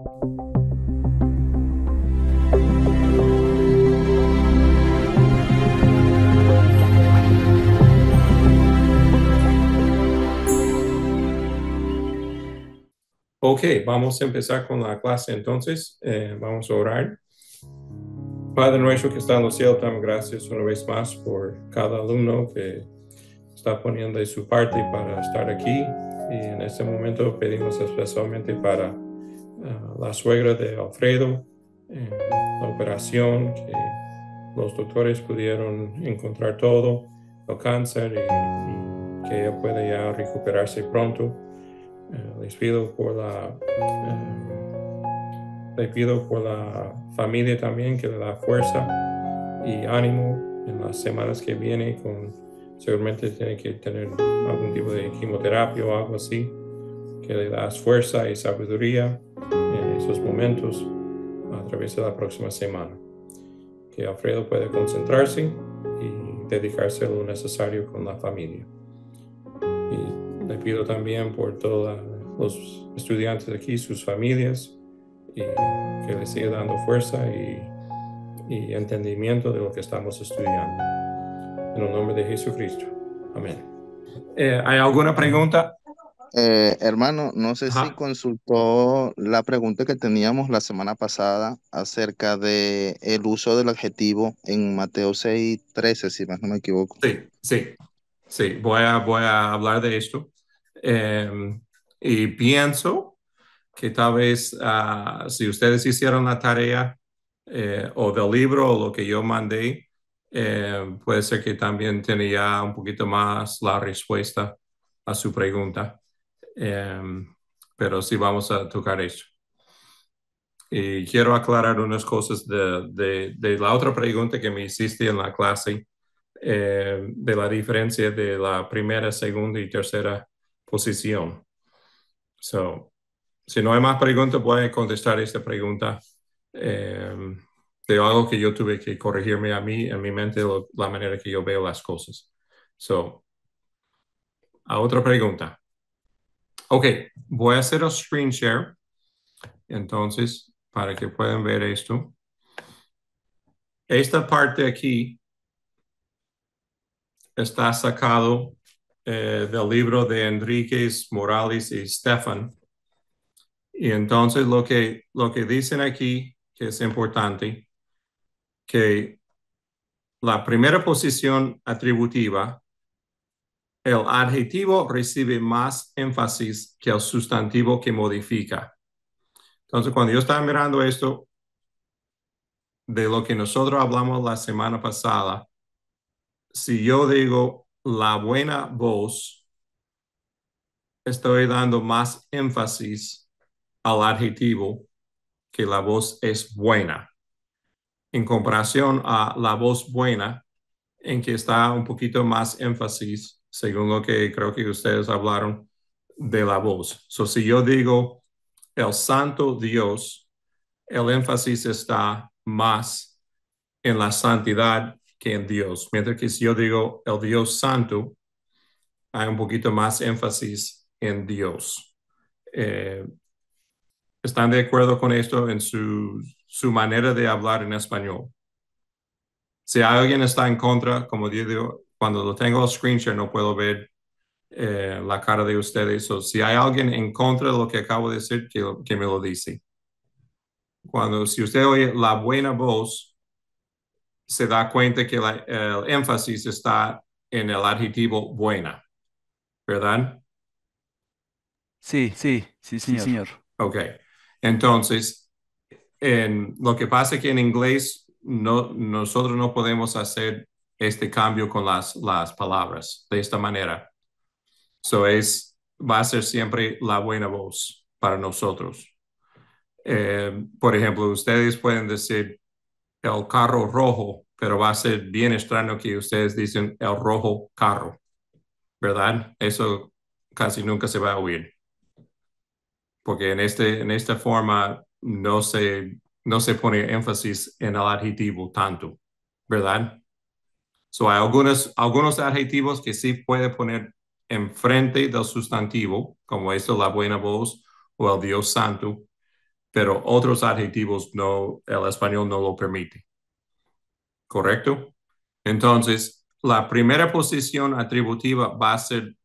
Ok, vamos a empezar con la clase entonces. Vamos a orar. Padre nuestro que está en los cielos, damos gracias una vez más por cada alumno que está poniendo de su parte para estar aquí. Y en este momento pedimos especialmente para la suegra de Alfredo, la operación, que los doctores pudieron encontrar todo, el cáncer y que ella pueda ya recuperarse pronto. Les pido por le pido por la familia también que le da fuerza y ánimo en las semanas que vienen. Seguramente tiene que tener algún tipo de quimioterapia o algo así, que le das fuerza y sabiduría en esos momentos a través de la próxima semana. Que Alfredo pueda concentrarse y dedicarse a lo necesario con la familia. Y le pido también por todos los estudiantes aquí, sus familias, y que les siga dando fuerza y entendimiento de lo que estamos estudiando. En el nombre de Jesucristo. Amén. ¿Hay alguna pregunta? Hermano, no sé si Ajá. consultó la pregunta que teníamos la semana pasada acerca de el uso del adjetivo en Mateo 6:13, si más no me equivoco. Sí. Voy a hablar de esto. Y pienso que tal vez si ustedes hicieron la tarea o del libro o lo que yo mandé, puede ser que también tenía un poquito más la respuesta a su pregunta. Pero sí vamos a tocar eso. Y quiero aclarar unas cosas de la otra pregunta que me hiciste en la clase, de la diferencia de la primera, segunda y tercera posición. So, si no hay más preguntas, voy a contestar esta pregunta de algo que yo tuve que corregirme a mí, en mi mente, la manera que yo veo las cosas. So, a otra pregunta. Ok, voy a hacer un screen share, entonces, para que puedan ver esto. Esta parte aquí está sacado del libro de Enríquez, Morales y Stefan. Y entonces lo que dicen aquí, que es importante, que la primera posición atributiva, el adjetivo recibe más énfasis que el sustantivo que modifica. Entonces, cuando yo estaba mirando esto, de lo que nosotros hablamos la semana pasada, si yo digo la buena voz, estoy dando más énfasis al adjetivo que la voz es buena, en comparación a la voz buena, en que está un poquito más énfasis, según lo que creo que ustedes hablaron, de la voz. So, si yo digo el santo Dios, el énfasis está más en la santidad que en Dios. Mientras que si yo digo el Dios santo, hay un poquito más énfasis en Dios. ¿Están de acuerdo con esto en su manera de hablar en español? Si alguien está en contra, como digo, cuando lo tengo al screen share no puedo ver la cara de ustedes. O si hay alguien en contra de lo que acabo de decir, que me lo dice. Si usted oye la buena voz, se da cuenta que el énfasis está en el adjetivo buena, ¿verdad? Sí, señor. Ok. Entonces, lo que pasa es que en inglés nosotros no podemos hacer este cambio con las palabras de esta manera. Va a ser siempre la buena voz para nosotros. Por ejemplo, ustedes pueden decir el carro rojo, pero va a ser bien extraño que ustedes dicen el rojo carro, ¿verdad? Eso casi nunca se va a oír, porque en esta forma no se pone énfasis en el adjetivo tanto, ¿verdad? Hay algunos adjetivos que sí puede poner enfrente del sustantivo, como esto, la buena voz o el Dios santo, pero otros adjetivos no, el español no lo permite. ¿Correcto? Entonces, la primera posición atributiva va a ser,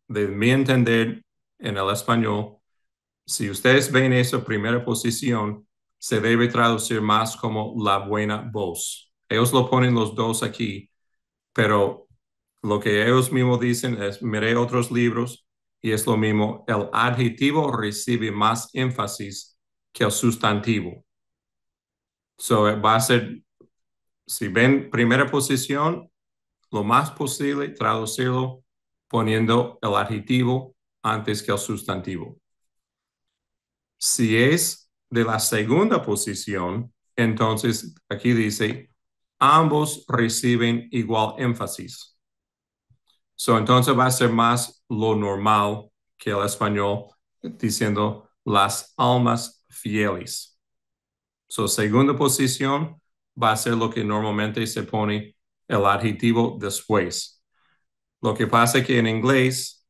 de mi entender, en el español, si ustedes ven esa primera posición, se debe traducir más como la buena voz. Ellos lo ponen los dos aquí, pero lo que ellos mismos dicen es, miré otros libros y es lo mismo, el adjetivo recibe más énfasis que el sustantivo. So, va a ser, si ven primera posición, lo más posible traducirlo poniendo el adjetivo antes que el sustantivo. Si es de la segunda posición, entonces aquí dice, ambos reciben igual énfasis. So, entonces va a ser más lo normal que el español diciendo las almas fieles. So, segunda posición va a ser lo que normalmente se pone el adjetivo después. Lo que pasa es que en inglés,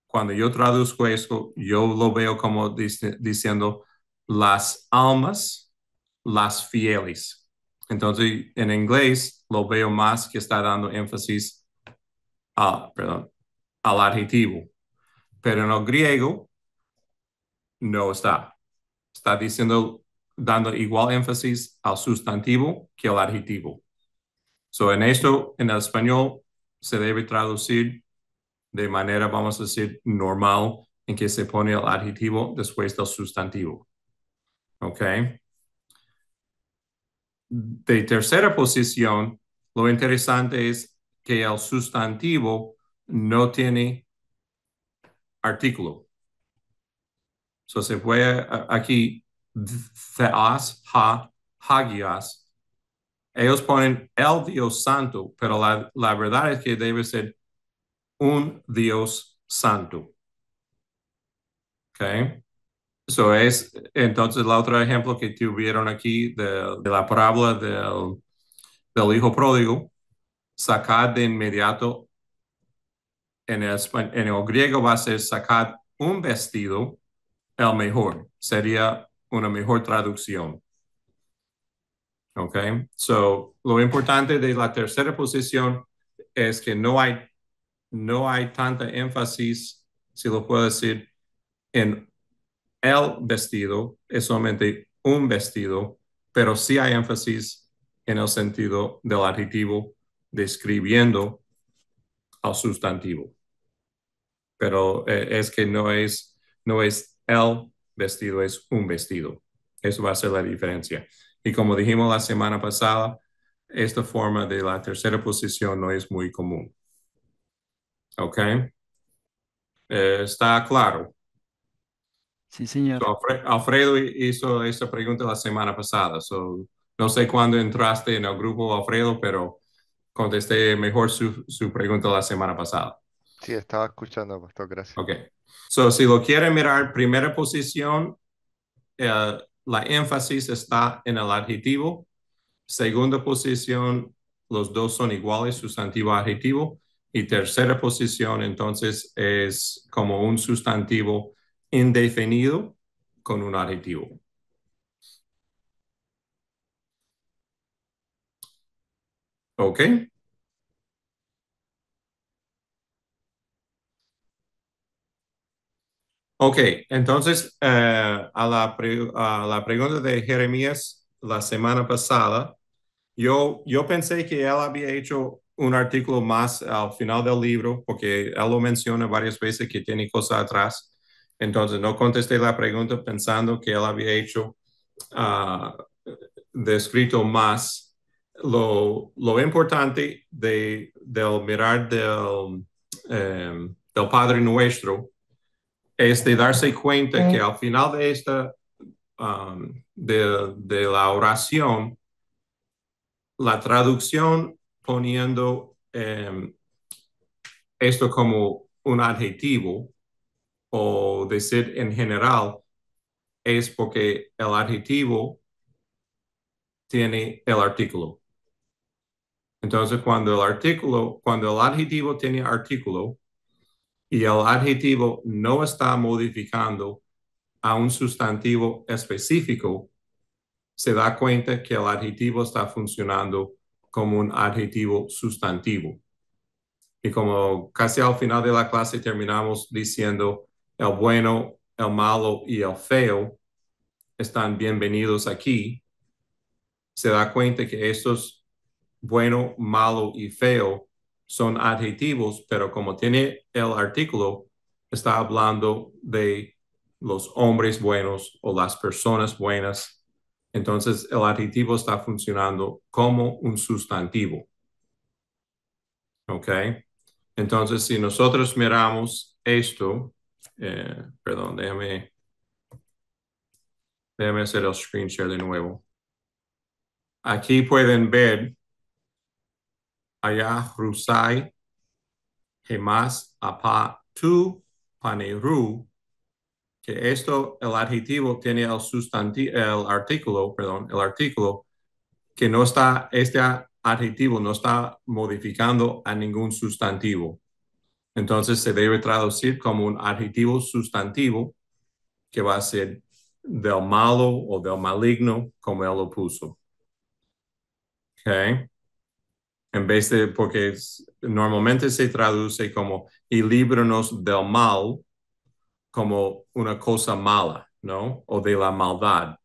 cuando yo traduzco esto, yo lo veo como diciendo las almas, las fieles. Entonces, en inglés lo veo más que está dando énfasis al adjetivo. Pero en el griego no está. Está diciendo, dando igual énfasis al sustantivo que al adjetivo. So, en esto, en el español, se debe traducir de manera, vamos a decir, normal, en que se pone el adjetivo después del sustantivo. ¿Ok? De tercera posición, lo interesante es que el sustantivo no tiene artículo. So se puede aquí, theos, hagios. Ellos ponen el Dios santo, pero la verdad es que debe ser un Dios santo. ¿Ok? So es entonces el otro ejemplo que tuvieron aquí de la parábola del hijo pródigo, sacar de inmediato en el griego va a ser sacar un vestido, el mejor, sería una mejor traducción. Ok, so lo importante de la tercera posición es que no hay tanta énfasis, si lo puedo decir, en el vestido, es solamente un vestido, pero sí hay énfasis en el sentido del adjetivo describiendo al sustantivo. Pero es que no es el vestido, es un vestido. Eso va a ser la diferencia. Y como dijimos la semana pasada, esta forma de la tercera posición no es muy común. ¿Ok? ¿Está claro? Sí, señor. So, Alfredo hizo esta pregunta la semana pasada. So, no sé cuándo entraste en el grupo, Alfredo, pero contesté mejor su pregunta la semana pasada. Sí, estaba escuchando, pastor, gracias. Ok. So, si lo quieren mirar, primera posición, la énfasis está en el adjetivo. Segunda posición, los dos son iguales, sustantivo adjetivo. Y tercera posición, entonces, es como un sustantivo indefinido con un adjetivo. ¿Ok? Ok, entonces, a la pregunta de Jeremías la semana pasada, yo pensé que él había hecho un artículo más al final del libro, porque él lo menciona varias veces que tiene cosas atrás. Entonces, no contesté la pregunta pensando que él había hecho descrito más. Lo importante del mirar del Padre Nuestro es de darse cuenta que al final de esta, de la oración, la traducción poniendo esto como un adjetivo o decir en general es porque el adjetivo tiene el artículo. Entonces, cuando el adjetivo tiene artículo y el adjetivo no está modificando a un sustantivo específico, se da cuenta que el adjetivo está funcionando como un adjetivo sustantivo. Y como casi al final de la clase terminamos diciendo el bueno, el malo y el feo están bienvenidos aquí, se da cuenta que estos bueno, malo y feo son adjetivos, pero como tiene el artículo, está hablando de los hombres buenos o las personas buenas. Entonces, el adjetivo está funcionando como un sustantivo. ¿Ok? Entonces, si nosotros miramos esto, perdón, déjame hacer el screen share de nuevo. Aquí pueden ver allá Rusai, Gemas, Apa, Tu, Paneru, que esto, el adjetivo tiene el sustantivo, el artículo, que no está, este adjetivo no está modificando a ningún sustantivo. Entonces se debe traducir como un adjetivo sustantivo que va a ser del malo o del maligno, como él lo puso. ¿Ok? En vez de, porque normalmente se traduce como y líbranos del mal como una cosa mala, ¿no? O de la maldad.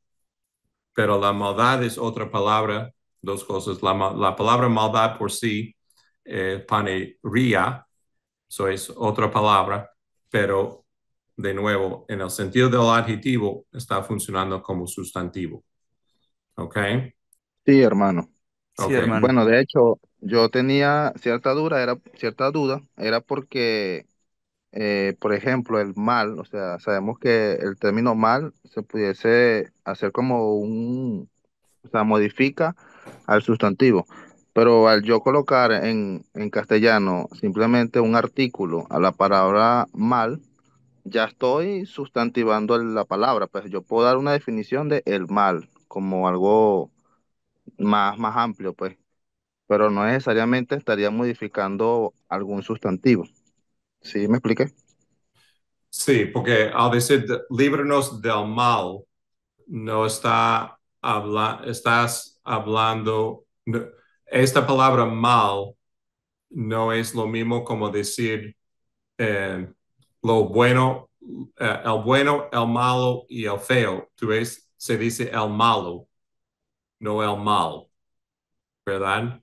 Pero la maldad es otra palabra, dos cosas. La palabra maldad por sí, panería, eso es otra palabra, pero de nuevo, en el sentido del adjetivo, está funcionando como sustantivo. ¿Ok? Sí, hermano. Sí, Ok. hermano. Bueno, de hecho, yo tenía cierta duda, era porque, por ejemplo, el mal, o sea, sabemos que el término mal se pudiese hacer como o sea, modifica al sustantivo, pero al yo colocar en castellano simplemente un artículo a la palabra mal, ya estoy sustantivando la palabra, pues yo puedo dar una definición de el mal como algo más amplio, pues, pero no necesariamente estaría modificando algún sustantivo. ¿Sí me expliqué? Sí, porque al decir líbranos del mal, no estás hablando, esta palabra mal no es lo mismo como decir eh, lo bueno, el bueno, el malo y el feo. Tú ves, se dice el malo, no el mal, ¿verdad?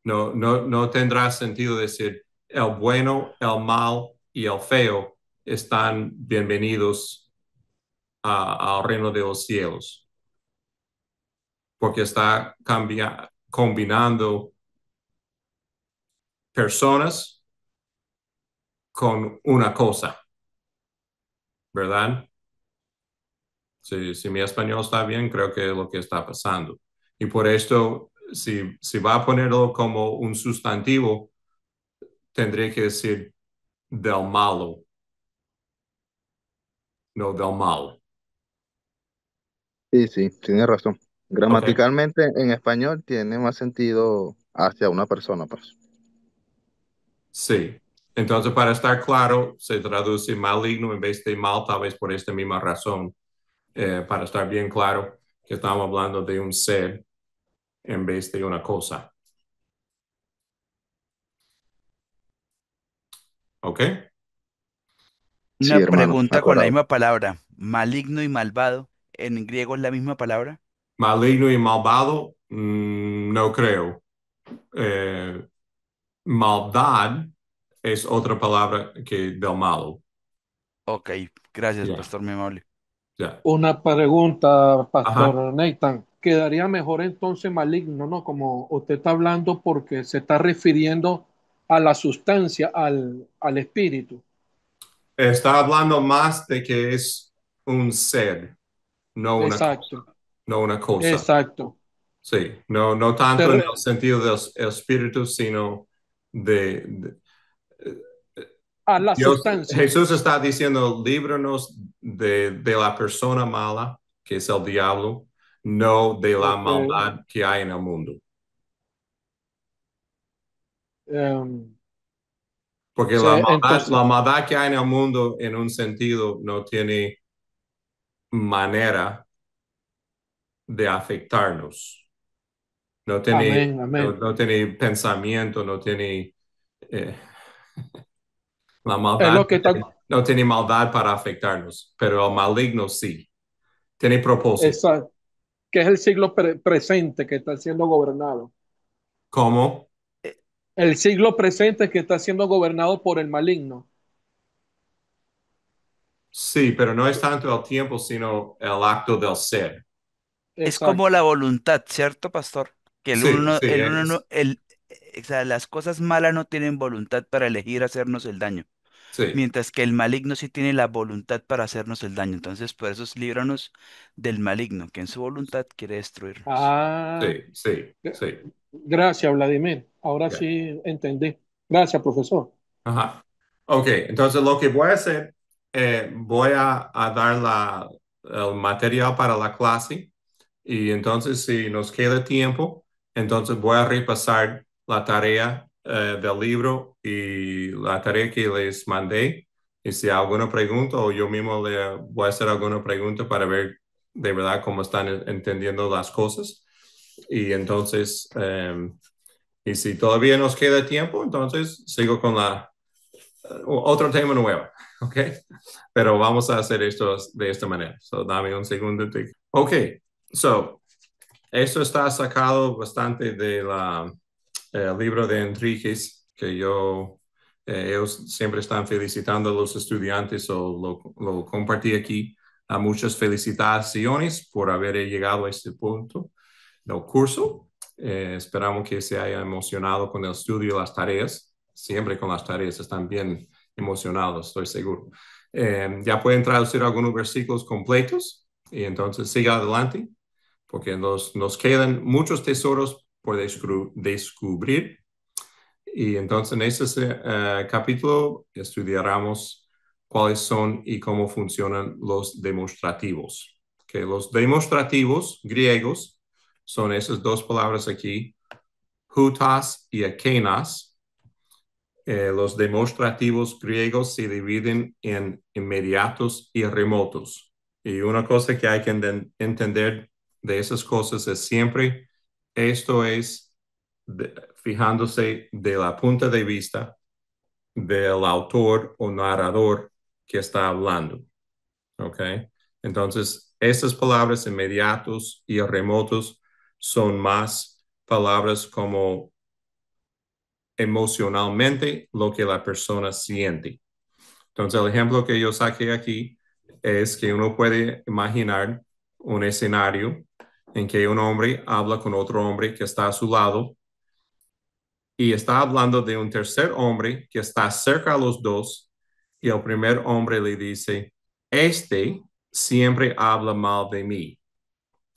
No tendrá sentido decir el bueno, el mal y el feo están bienvenidos al reino de los cielos, porque está combinando personas con una cosa, ¿verdad? Si mi español está bien, creo que es lo que está pasando. Y por esto, si va a ponerlo como un sustantivo, tendría que decir del malo, no del mal. Sí, sí, tiene razón. ¿Ok? Gramaticalmente en español tiene más sentido hacia una persona, pues. Sí. Entonces, para estar claro, se traduce maligno en vez de mal, tal vez por esta misma razón, para estar bien claro que estamos hablando de un ser en vez de una cosa. ¿Ok? Sí, Una hermano, pregunta con la acordado. misma palabra. Maligno y malvado. ¿En griego es la misma palabra? Maligno y malvado, no creo. Maldad es otra palabra que del malo. Ok, gracias, Ya, pastor, muy amable. ya. Una pregunta, Ajá. Pastor Nathan. Quedaría mejor entonces maligno, ¿no? Como usted está hablando porque se está refiriendo a la sustancia, al espíritu. Está hablando más de que es un ser, no una cosa. Exacto, No una cosa. exacto. Sí, no Se tanto en el re- sentido del espíritu, sino de a la Dios. sustancia. Jesús está diciendo, líbranos de la persona mala, que es el diablo, no de la Ok. maldad que hay en el mundo. Em, Porque la entonces, maldad que hay en el mundo en un sentido no tiene manera de afectarnos. No tiene, Amén, amén. no tiene pensamiento, no tiene la Es maldad, lo que está, no tiene maldad para afectarnos, pero el maligno sí, tiene propósito. esa- que es el siglo presente que está siendo gobernado. ¿Cómo? El siglo presente que está siendo gobernado por el maligno. Sí, pero no es tanto el tiempo, sino el acto del ser. Es como la Exacto. voluntad, ¿cierto, pastor? Que Sí, sí, el uno no, o sea, las cosas malas no tienen voluntad para elegir hacernos el daño, sí, mientras que el maligno sí tiene la voluntad para hacernos el daño. Entonces, por eso es líbranos del maligno, que en su voluntad quiere destruirnos. Ah, sí, sí, gr- sí. gracias, Vladimir. Ahora Ya. sí entendí. Gracias, profesor. Ajá. Ok, entonces lo que voy a hacer, voy a dar el material para la clase y entonces si nos queda tiempo, entonces voy a repasar la tarea del libro y la tarea que les mandé. Y si hay alguna pregunta o yo mismo le voy a hacer alguna pregunta para ver de verdad cómo están entendiendo las cosas. Y entonces, y si todavía nos queda tiempo, entonces sigo con otro tema nuevo, ¿ok? Pero vamos a hacer esto de esta manera. So, dame un segundo. Ok, so, esto está sacado bastante del libro de Enríquez, que ellos siempre están felicitando a los estudiantes, o lo compartí aquí. A muchas felicitaciones por haber llegado a este punto del curso. Esperamos que se haya emocionado con el estudio y las tareas. Siempre con las tareas están bien emocionados, estoy seguro. Ya pueden traducir algunos versículos completos y entonces siga adelante porque nos quedan muchos tesoros por descubrir. Y entonces en este capítulo estudiaremos cuáles son y cómo funcionan los demostrativos. Que los demostrativos griegos son esas dos palabras aquí, hutas y akenas. Los demostrativos griegos se dividen en inmediatos y remotos. Y una cosa que hay que entender de esas cosas es siempre esto es fijándose de la punta de vista del autor o narrador que está hablando. ¿Ok? Entonces, estas palabras inmediatos y remotos son más palabras como emocionalmente lo que la persona siente. Entonces, el ejemplo que yo saqué aquí es que uno puede imaginar un escenario en que un hombre habla con otro hombre que está a su lado y está hablando de un tercer hombre que está cerca a los dos y el primer hombre le dice, este siempre habla mal de mí.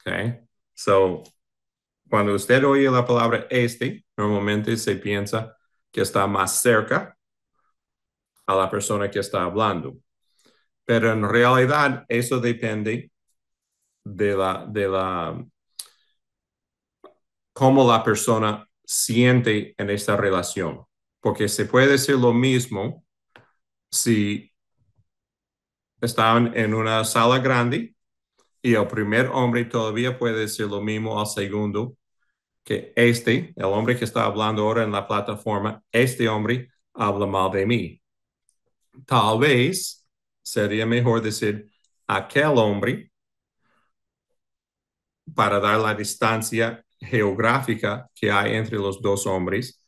Okay? So, cuando usted oye la palabra este, normalmente se piensa que está más cerca a la persona que está hablando. Pero en realidad eso depende de cómo la persona siente en esta relación. Porque se puede decir lo mismo si están en una sala grande y el primer hombre todavía puede decir lo mismo al segundo, que el hombre que está hablando ahora en la plataforma, este hombre habla mal de mí. Tal vez sería mejor decir aquel hombre para dar la distancia geográfica que hay entre los dos hombres,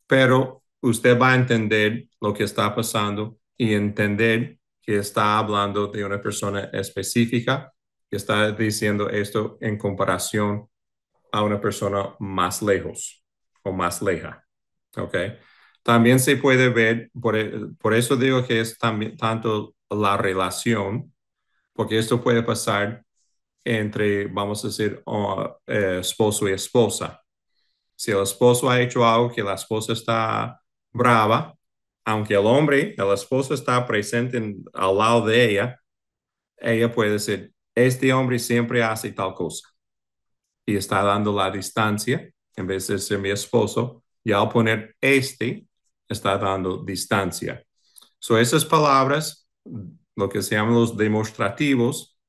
pero usted va a entender lo que está pasando y entender que está hablando de una persona específica que está diciendo esto en comparación a una persona más lejos o más leja. ¿Ok? También se puede ver, por eso digo que es también tanto la relación, porque esto puede pasar entre, vamos a decir, esposo y esposa. Si el esposo ha hecho algo que la esposa está brava, aunque el esposo está presente al lado de ella puede decir, este hombre siempre hace tal cosa y está dando la distancia en vez de ser mi esposo, y al poner está dando distancia. So, esas palabras, lo que se llaman los demostrativos,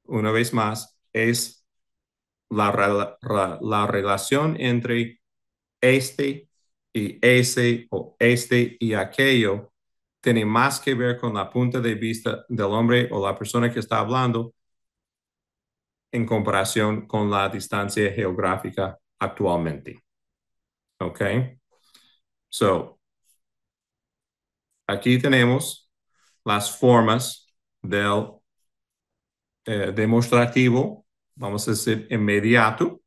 una vez más, es la relación entre este y ese o este y aquello tiene más que ver con la punta de vista del hombre o la persona que está hablando en comparación con la distancia geográfica actualmente. ¿Ok? So, aquí tenemos las formas del demostrativo, vamos a decir, inmediato.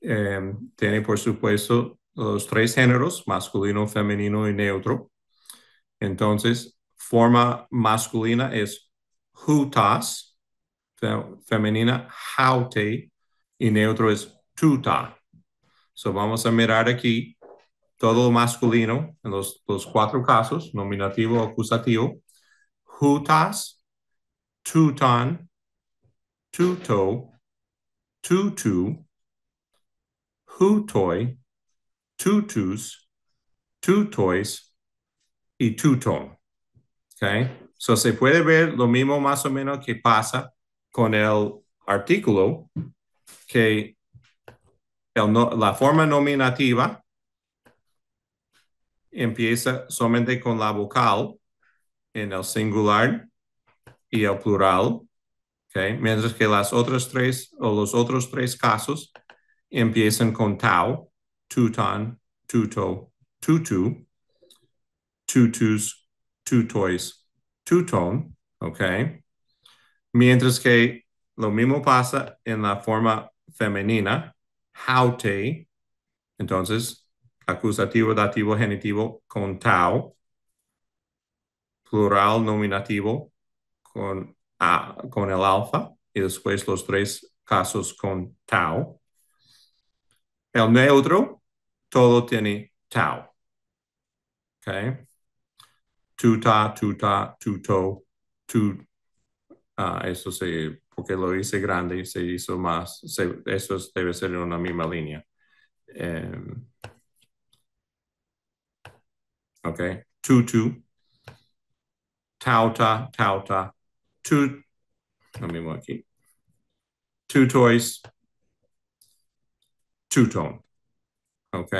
Tiene, por supuesto, los tres géneros, masculino, femenino y neutro. Entonces, forma masculina es hutas, femenina haute y neutro es tuta. So, vamos a mirar aquí todo masculino en los cuatro casos, nominativo, acusativo. Hutas, tutan, tuto, tutu, hutoi, tutus, tutois y tuton. Okay? So se puede ver lo mismo más o menos que pasa con el artículo, que la forma nominativa empieza solamente con la vocal en el singular y el plural, okay? Mientras que los otros tres casos empiezan con tau, tutan, tuto, tutu, tutus, tutois, tuton, ¿ok? Mientras que lo mismo pasa en la forma femenina, haute, entonces acusativo, dativo, genitivo con tau, plural, nominativo con el alfa, y después los tres casos con tau. El neutro, todo tiene tau. ¿Ok? Tuta, tuta, tuto, tu. Eso porque lo hice grande, se hizo más. Eso debe ser en una misma línea. Ok. Tutu, tauta, tauta, lo mismo aquí. Tutois, tuton. Ok.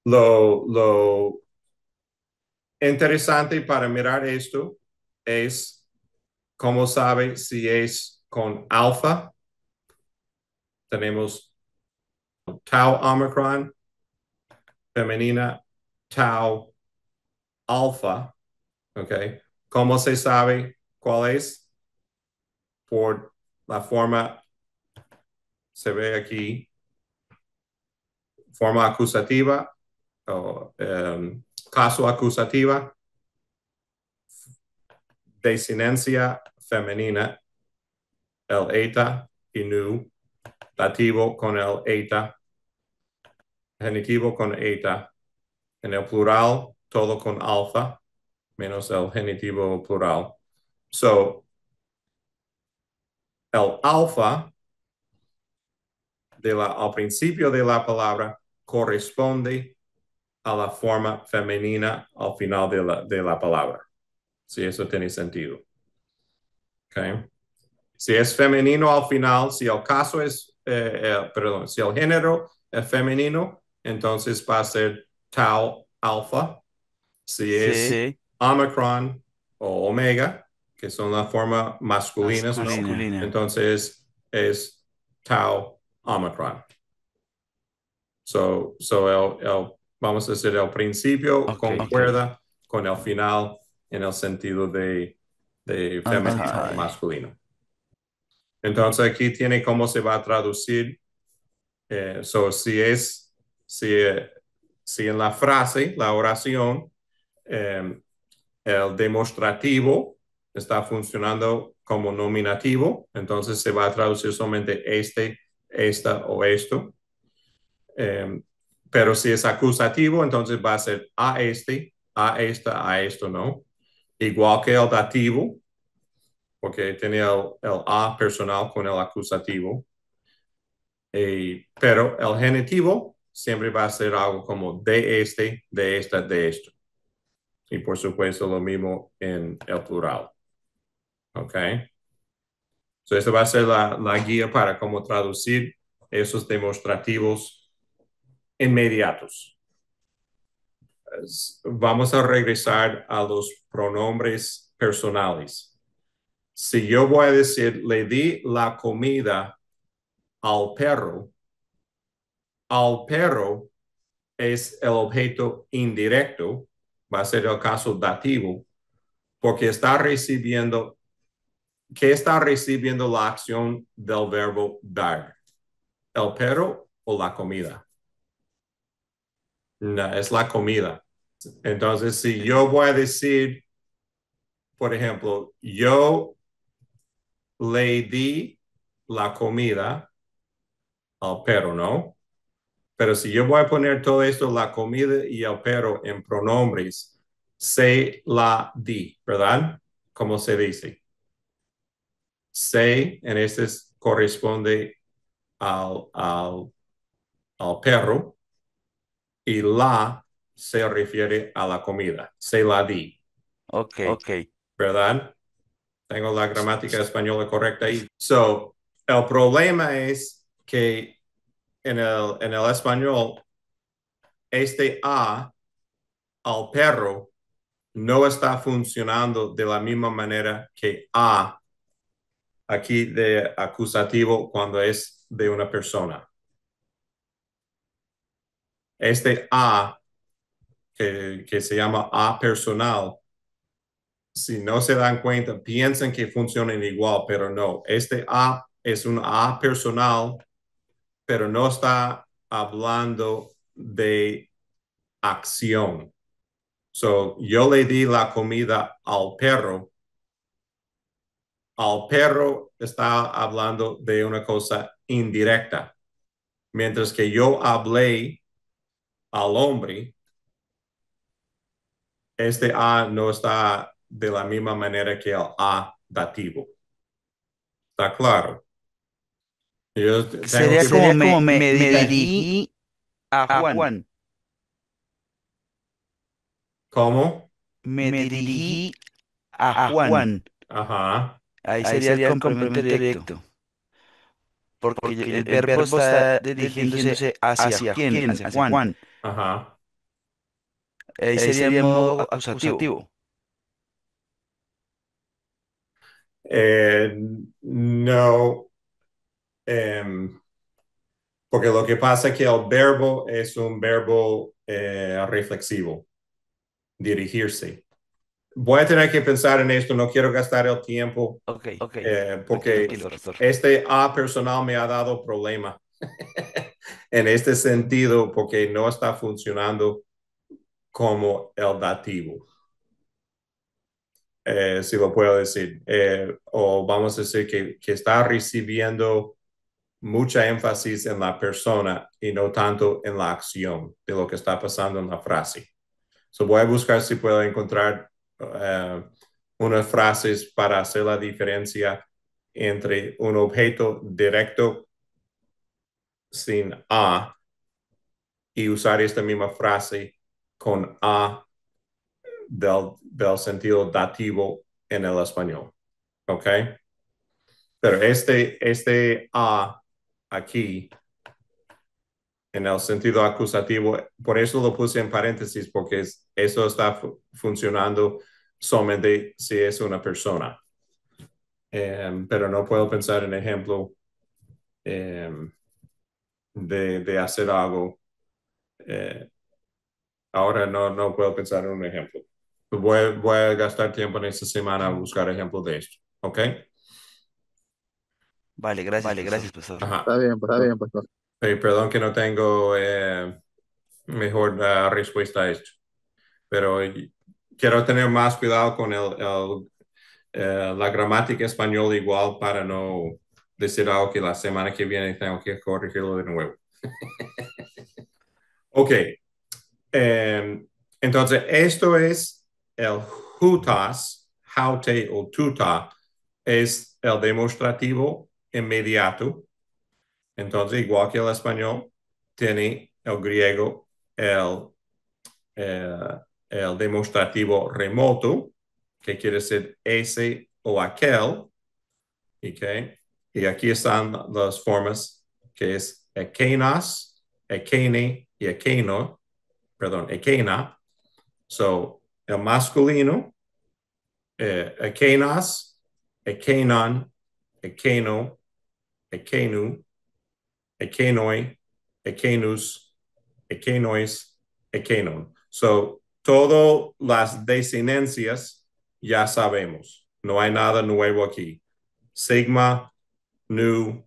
Lo interesante para mirar esto es cómo sabe si es con alfa. Tenemos tau omicron, femenina tau alfa. ¿Ok? ¿Cómo se sabe cuál es? Por la forma, se ve aquí, forma acusativa o caso acusativa, desinencia femenina, el eta y nu, dativo con el eta, genitivo con eta, en el plural todo con alfa, menos el genitivo plural. So, el alfa al principio de la palabra corresponde a la forma femenina al final de la palabra. Si eso tiene sentido. Okay. Si es femenino al final, si el caso es, perdón, si el género es femenino, entonces va a ser tau alfa. Si es Sí, omicron o omega, que son la forma masculinas, ¿no? masculina. Entonces es tau omicron. So vamos a decir, el principio concuerda con el final en el sentido de femenino y masculino. Entonces aquí tiene cómo se va a traducir. Si en la frase, la oración, el demostrativo está funcionando como nominativo, entonces se va a traducir solamente este, esta o esto. Pero si es acusativo, entonces va a ser a este, a esta, a esto, ¿no? Igual que el dativo, porque tiene el a personal con el acusativo. Pero el genitivo siempre va a ser algo como de este, de esta, de esto. Y por supuesto lo mismo en el plural. ¿Ok? So, esta va a ser la guía para cómo traducir esos demostrativos inmediatos. Vamos a regresar a los pronombres personales. Si yo voy a decir, le di la comida al perro es el objeto indirecto, va a ser el caso dativo, porque está recibiendo, ¿qué está recibiendo la acción del verbo dar? ¿El perro o la comida? No, es la comida. Entonces, si yo voy a decir, por ejemplo, yo le di la comida al perro, ¿no? Pero si yo voy a poner todo esto, la comida y el perro en pronombres, se la di, ¿verdad? ¿Cómo se dice? Se, en este corresponde al perro y la se refiere a la comida. Se la di, Ok. ¿verdad? Tengo la gramática española correcta ahí. So, el problema es que en el español, este a al perro no está funcionando de la misma manera que a aquí de acusativo cuando es de una persona. Este a que se llama a personal, si no se dan cuenta, piensan que funcionan igual, pero no. Este a es un a personal, pero no está hablando de acción. So, yo le di la comida al perro está hablando de una cosa indirecta, mientras que yo hablé al hombre, este a no está de la misma manera que el a dativo. ¿Está claro? Yo tengo Sería que... como me dirigí a Juan. ¿Cómo? Me dirigí a Juan. Ajá. Ahí sería el complemento directo. Porque el verbo está dirigiéndose hacia quién, hacia Juan. Ajá. Ahí sería el modo acusativo. No, porque lo que pasa es que el verbo es un verbo reflexivo, dirigirse. Voy a tener que pensar en esto, no quiero gastar el tiempo, Ok. porque Tranquilo, pastor. este A personal me ha dado problema en este sentido, porque no está funcionando como el dativo. Si lo puedo decir, o vamos a decir que está recibiendo mucha énfasis en la persona y no tanto en la acción de lo que está pasando en la frase. So voy a buscar si puedo encontrar unas frases para hacer la diferencia entre un objeto directo sin a y usar esta misma frase con a del sentido dativo en el español. ¿Ok? Pero este a aquí, en el sentido acusativo, por eso lo puse en paréntesis, porque eso está funcionando solamente si es una persona. Pero no puedo pensar en ejemplo de hacer algo. Ahora no puedo pensar en un ejemplo. Voy a gastar tiempo en esta semana a buscar ejemplos de esto. ¿Ok? Vale, gracias, pastor. Ajá. Está bien, pastor. Perdón que no tengo mejor respuesta a esto. Pero quiero tener más cuidado con la gramática española igual para no decir algo que la semana que viene tengo que corregirlo de nuevo. Ok. Entonces, esto es el jutas, haute o tuta, es el demostrativo inmediato. Entonces, igual que el español, tiene el griego el demostrativo remoto, que quiere decir ese o aquel, ¿okay? Y aquí están las formas que es ekenas, ekene y ekeno, perdón, ekena. So, el masculino, ekenas, ekenon, ekeno, ekenu, ekenoi, ekenus, ekenois, ekenon. So, todas las desinencias ya sabemos. No hay nada nuevo aquí. Sigma, nu,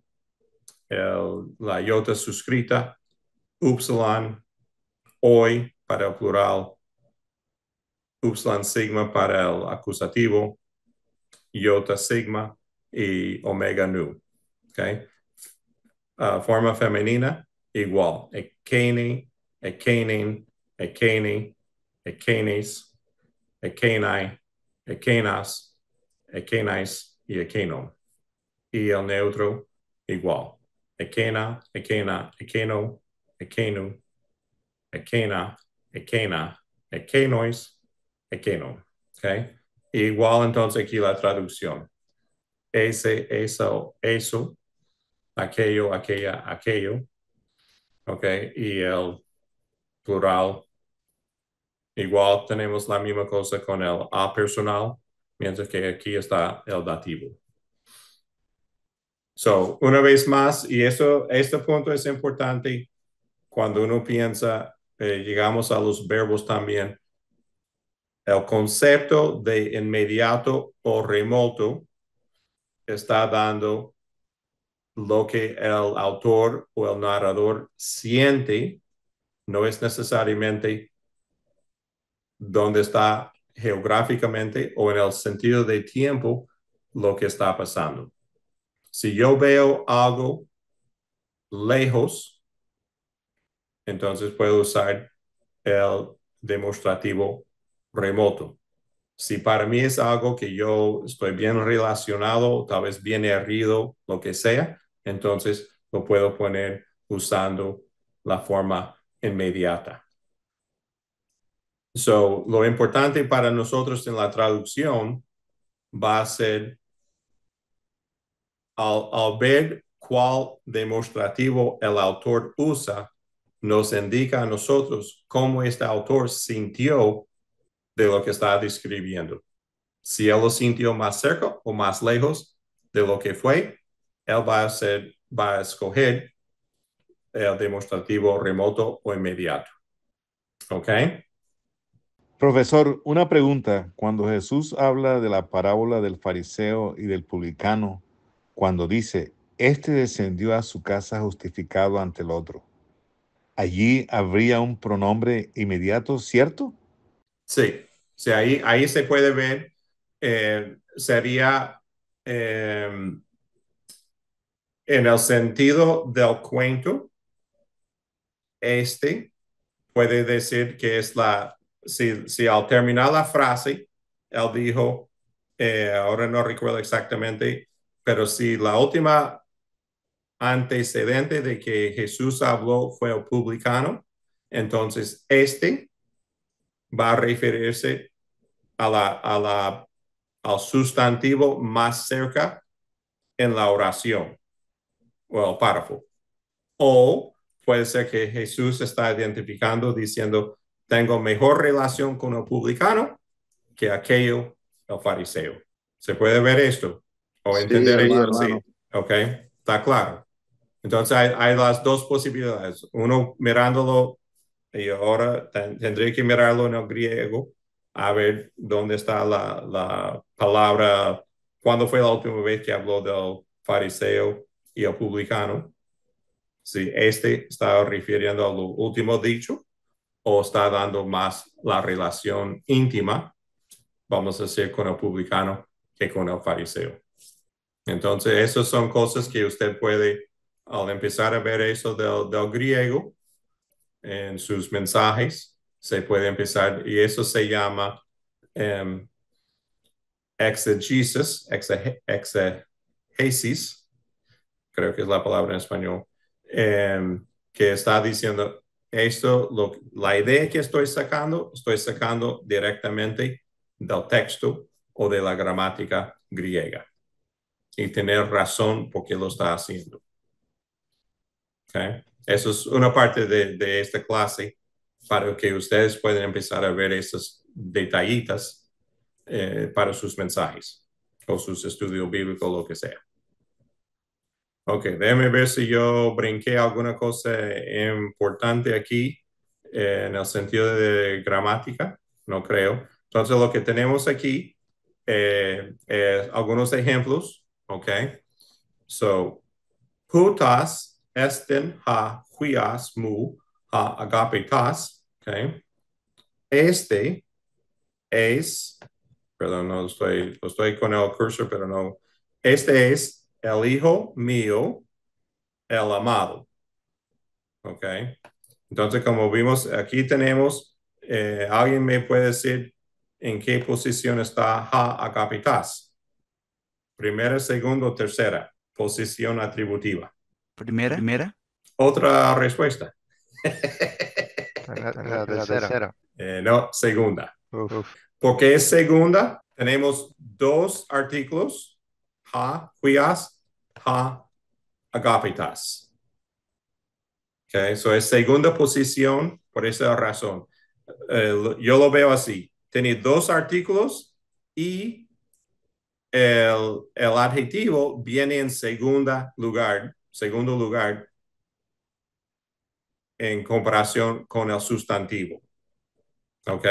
la iota suscrita, upsilon, hoy para el plural, upsilon sigma para el acusativo, iota sigma y omega nu. Okay? Forma femenina, igual. Ekene, ekenin, ekene, ekenes, ekenai, ekenas, ekenais y ekenon. Y el neutro, igual. Ekena, ekena, ekeno, ekenu, ekena, ekena, ekenois, ekenon. Okay? Igual entonces aquí la traducción. Ese, eso, aquello, aquella, aquello. Okay? Y el plural. Igual tenemos la misma cosa con el a personal, mientras que aquí está el dativo. So, una vez más, y este punto es importante cuando uno piensa, llegamos a los verbos también. El concepto de inmediato o remoto está dando lo que el autor o el narrador siente, no es necesariamente donde está geográficamente o en el sentido de tiempo lo que está pasando. Si yo veo algo lejos, entonces puedo usar el demostrativo remoto. Si para mí es algo que yo estoy bien relacionado, tal vez bien herido, lo que sea, entonces lo puedo poner usando la forma inmediata. So, lo importante para nosotros en la traducción va a ser al ver cuál demostrativo el autor usa, nos indica a nosotros cómo este autor sintió de lo que está describiendo. Si él lo sintió más cerca o más lejos de lo que fue, él va a escoger el demostrativo remoto o inmediato. ¿Ok? Profesor, una pregunta. Cuando Jesús habla de la parábola del fariseo y del publicano, cuando dice, este descendió a su casa justificado ante el otro, ¿allí habría un pronombre inmediato, cierto? Sí, sí, ahí se puede ver, sería en el sentido del cuento, puede decir que es si al terminar la frase, él dijo, ahora no recuerdo exactamente, pero si la última antecedente de que Jesús habló fue el publicano, entonces va a referirse al sustantivo más cerca en la oración o el párrafo. O puede ser que Jesús está identificando diciendo, tengo mejor relación con el publicano que aquello, el fariseo. ¿Se puede ver esto? O Sí, entender esto hermano. así. ¿Ok? Está claro. Entonces hay las dos posibilidades. Uno mirándolo, y ahora tendré que mirarlo en el griego a ver dónde está la palabra, cuándo fue la última vez que habló del fariseo y el publicano. Si está refiriendo a lo último dicho o está dando más la relación íntima, vamos a decir, con el publicano que con el fariseo. Entonces, esas son cosas que usted puede, al empezar a ver eso del griego en sus mensajes, se puede empezar, y eso se llama exegesis, creo que es la palabra en español, que está diciendo esto, la idea que estoy sacando directamente del texto o de la gramática griega y tener razón por qué lo está haciendo. Okay. Eso es una parte de esta clase para que ustedes puedan empezar a ver esas detallitas para sus mensajes o sus estudios bíblicos, lo que sea. Ok, déjame ver si yo brinqué alguna cosa importante aquí en el sentido de gramática. No creo. Entonces, lo que tenemos aquí algunos ejemplos. Ok. So, putas esten ha huias mu ha agapetas. Ok. Este es, perdón, no estoy con el cursor, pero no. Este es el hijo mío, el amado. Ok. Entonces, como vimos, aquí tenemos, ¿alguien me puede decir en qué posición está ha agapetas? Primera, segunda, tercera. Posición atributiva. Primera. Otra respuesta. La tercera. No, segunda. Uf. Porque es segunda, tenemos dos artículos, ha, huias, ha, agapetas. Okay, so es segunda posición por esa razón. Yo lo veo así. Tiene dos artículos y el adjetivo viene en segundo lugar en comparación con el sustantivo. Ok.